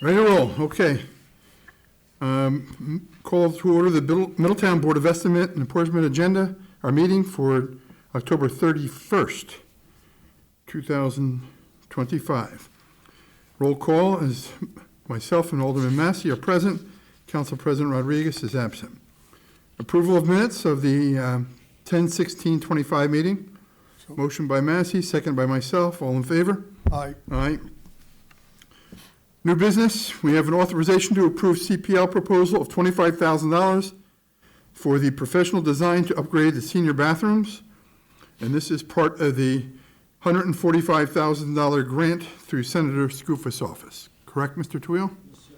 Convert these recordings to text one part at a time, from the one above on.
Ready to roll, okay. Call to order the Middletown Board of Estimate and Apportionment Agenda, our meeting for October 31st, 2025. Roll call is myself and Alderman Massey are present. Council President Rodriguez is absent. Approval of minutes of the 10/16/25 meeting. Motion by Massey, second by myself. All in favor? Aye. Aye. New business, we have an authorization to approve CPL proposal of $25,000 for the professional design to upgrade the senior bathrooms. And this is part of the $145,000 grant through Senator Scoofus' office. Correct, Mr. Tweel? Yes, sir.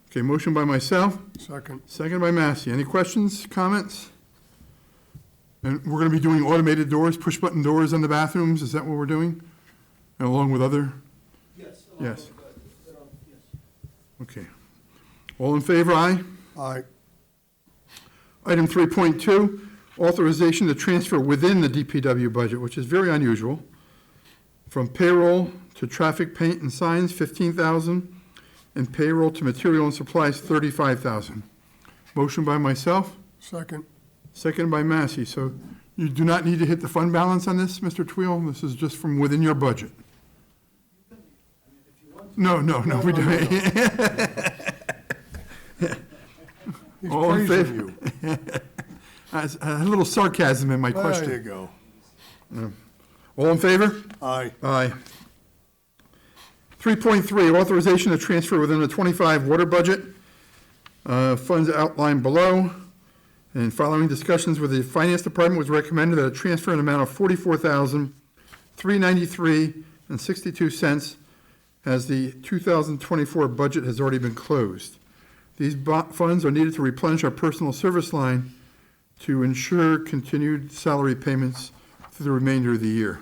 Okay, motion by myself. Second. Second by Massey. Any questions, comments? And we're going to be doing automated doors, push-button doors on the bathrooms. Is that what we're doing? And along with other? Yes. Yes. Yes. Okay. All in favor, aye? Aye. Item 3.2, authorization to transfer within the DPW budget, which is very unusual, from payroll to traffic paint and signs, $15,000, and payroll to material and supplies, $35,000. Motion by myself, Second. second by Massey. So you do not need to hit the fund balance on this, Mr. Tweel? This is just from within your budget. No, we don't. He's All in praising favor? you. A little sarcasm in my question. There you go. All in favor? Aye. Aye. 3.3, authorization to transfer within the 25 water budget. Funds outlined below. And following discussions with the Finance Department, it was recommended that a transfer in amount of $44,393.62 as the 2024 budget has already been closed. These funds are needed to replenish our personal service line to ensure continued salary payments through the remainder of the year.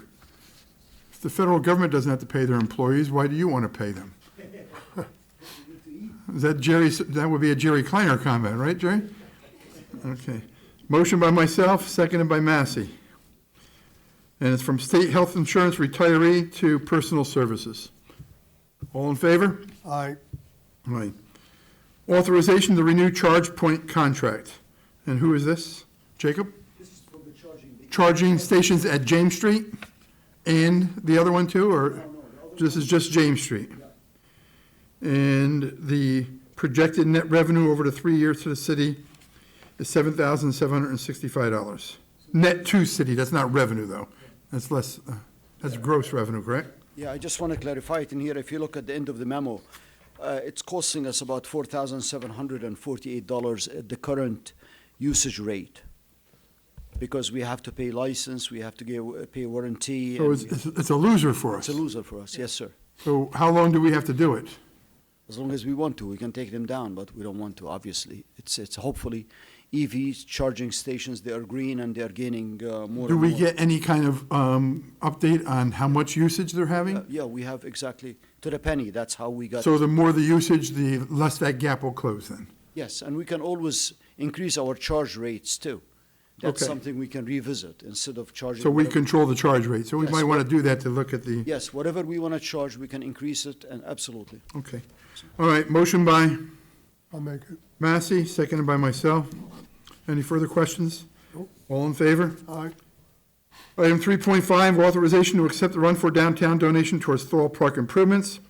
If the federal government doesn't have to pay their employees, why do you want to pay them? Is that Jerry? That would be a Jerry Kleiner comment, right, Jerry? Okay. Motion by myself, seconded by Massey. And it's from state health insurance retiree to personal services. All in favor? Aye. Right. Authorization to renew charge point contract. And who is this? Jacob? This is from the charging. Charging stations at James Street and the other one too, or this is just James Street? And the projected net revenue over the 3 years to the city is $7,765. Net to city, that's not revenue though. That's less, that's gross revenue, correct? Yeah, I just want to clarify it in here. If you look at the end of the memo, it's costing us about $4,748 at the current usage rate. Because we have to pay license, we have to pay warranty. So and it's a loser for us. it's a loser for us, yes, sir. So how long do we have to do it? As long as we want to, we can take them down, but we don't want to, obviously. It's hopefully EVs, charging stations, they are green and they are gaining more. Do and we more. get any kind of update on how much usage they're having? Yeah, we have exactly to the penny. That's how we got. So the more the usage, the less that gap will close then? Yes, and we can always increase our charge rates too. That's Okay. something we can revisit instead of charging. So we whatever- control the charge rate. So we Yes, might want to do that to look at the, Yes, whatever we want to charge, we can increase it, and absolutely. okay. All right, motion by I'll make it. Massey, seconded by myself. Any further questions? Nope. All in favor? Aye. Item 3.5, authorization to accept the Run for Downtown donation towards Thorpe Park improvements.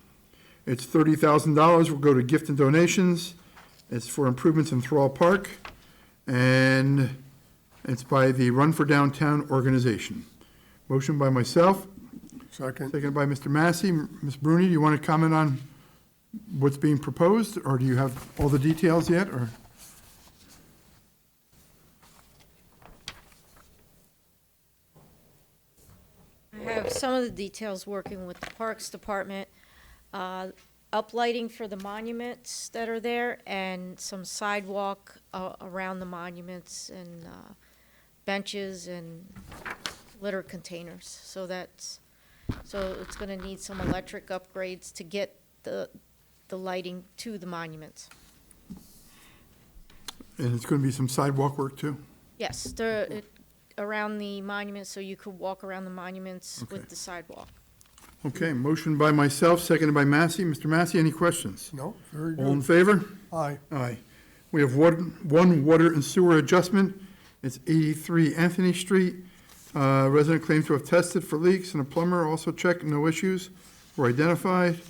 It's $30,000 will go to gift and donations. It's for improvements in Thorpe Park. And it's by the Run for Downtown organization. Motion by myself, Second. seconded by Mr. Massey. Ms. Bruni, do you want to comment on what's being proposed, or do you have all the details yet, or? I have some of the details working with the Parks Department, uplighting for the monuments that are there, and some sidewalk around the monuments, and benches and litter containers. So it's gonna need some electric upgrades to get the lighting to the monuments. And it's going to be some sidewalk work too? Yes, around the monuments, so you could walk around the monuments Okay. with the sidewalk. Okay, motion by myself, seconded by Massey. Mr. Massey, any questions? No, very All in good. favor? Aye. Aye. We have one water and sewer adjustment. It's 83 Anthony Street. Resident claims to have tested for leaks, and a plumber also checked, no issues were identified.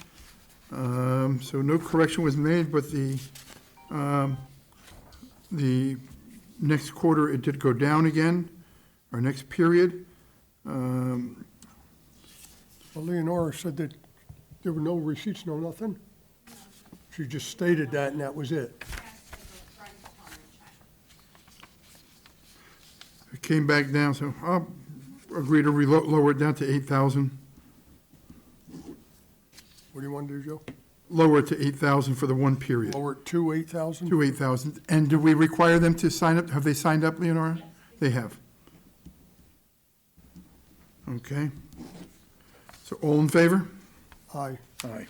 So no correction was made, but the next quarter, it did go down again, our next period. Well, Leonora said that there were no receipts, no nothing. She just stated that and that was it. It came back down, so I'll agree to lower it down to 8,000. What do you want to do, Joe? Lower it to 8,000 for the one period. Lower it to 8,000? To 8,000. And do we require them to sign up? Have they signed up, Leonora? They have. Okay. So all in favor? Aye. Aye.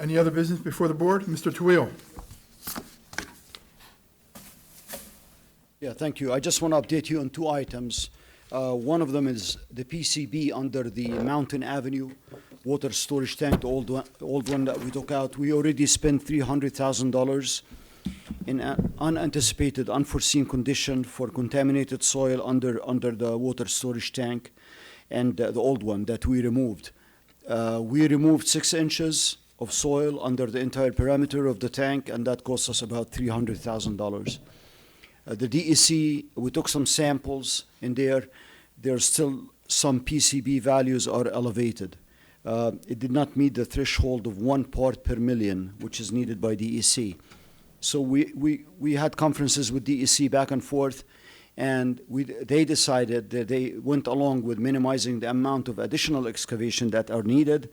Any other business before the board? Mr. Tawil? Yeah, thank you. I just want to update you on two items. One of them is the PCB under the Mountain Avenue water storage tank, the old one that we took out. We already spent $300,000 in an unanticipated, unforeseen condition for contaminated soil under the water storage tank and the old one that we removed. We removed 6 inches of soil under the entire perimeter of the tank, and that cost us about $300,000. The DEC, we took some samples in there. There's still some PCB values are elevated. It did not meet the threshold of 1 part per million, which is needed by DEC. So we had conferences with DEC back and forth, and they decided that they went along with minimizing the amount of additional excavation that are needed.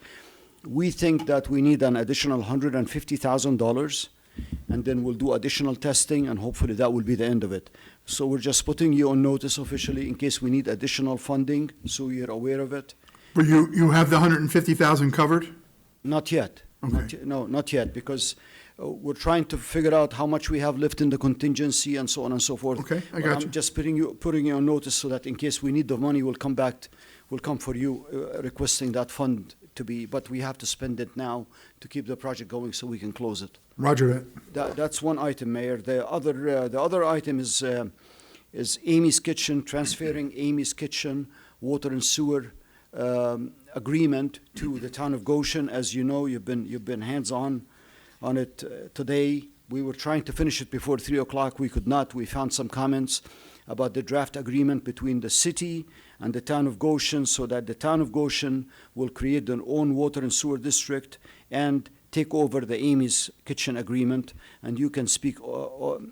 We think that we need an additional $150,000, and then we'll do additional testing, and hopefully that will be the end of it. So we're just putting you on notice officially in case we need additional funding, so you're aware of it. But you have the 150,000 covered? Not yet. Okay. No, not yet, because we're trying to figure out how much we have left in the contingency and so on and so forth. Okay, I But got you. I'm just putting you on notice so that in case we need the money, we'll come for you requesting that fund to be, but we have to spend it now to keep the project going so we can close it. Roger that. That's one item, Mayor. The other item is Amy's Kitchen, transferring Amy's Kitchen water and sewer agreement to the town of Goshen. As you know, you've been hands-on on it today. We were trying to finish it before 3 o'clock. We could not. We found some comments about the draft agreement between the city and the town of Goshen, so that the town of Goshen will create their own water and sewer district and take over the Amy's Kitchen agreement, and you can speak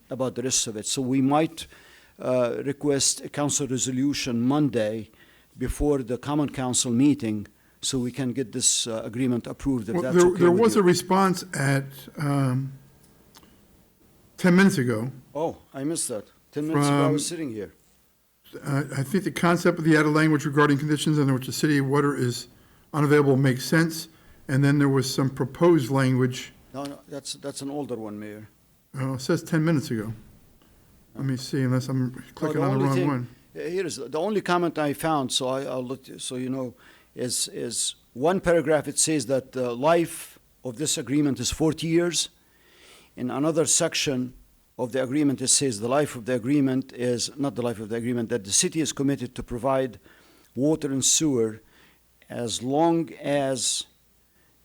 about the rest of it. So we might request a council resolution Monday before the common council meeting, so we can get this agreement approved, if Well, that's there okay there with was you. a response at 10 minutes ago. Oh, I missed that. 10 minutes ago, I was From- sitting here. I think the concept of the added language regarding conditions under which the city water is unavailable makes sense. And then there was some proposed language, No, that's an older one, Mayor. it says 10 minutes ago. Let me see, unless I'm clicking on the only wrong thing- one. Here is, the only comment I found, so I'll let you, so you know, is one paragraph, it says that the life of this agreement is 40 years. In another section of the agreement, it says the life of the agreement is, not the life of the agreement, that the city is committed to provide water and sewer as long as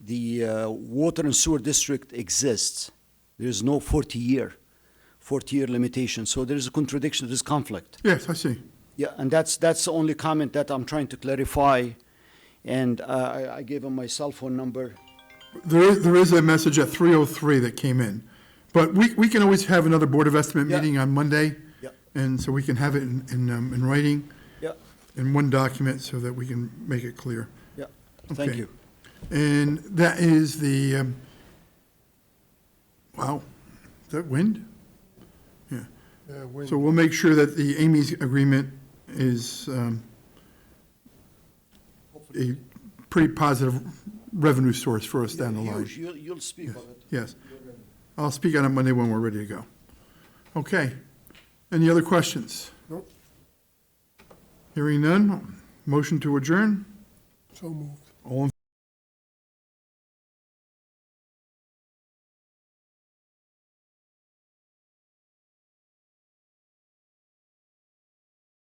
the water and sewer district exists. There is no 40-year limitation. So there is a contradiction, there is conflict. Yes, I see. Yeah, and that's the only comment that I'm trying to clarify. And I gave him my cell phone number. There is a message at 3:03 that came in. But we can always have another Board of Estimate Yeah. meeting on Monday. Yeah. And so we can have it in writing, Yeah, in one document, so that we can make it clear. yeah. Thank Okay. you. And that is the, wow, is that wind? Yeah. When- So we'll make sure that the Amy's agreement is a pretty positive revenue source for us down the line. You'll speak of it. Yes. I'll speak on it Monday when we're ready to go. Okay. Any other questions? Nope. Hearing none, motion to adjourn? So moved. All in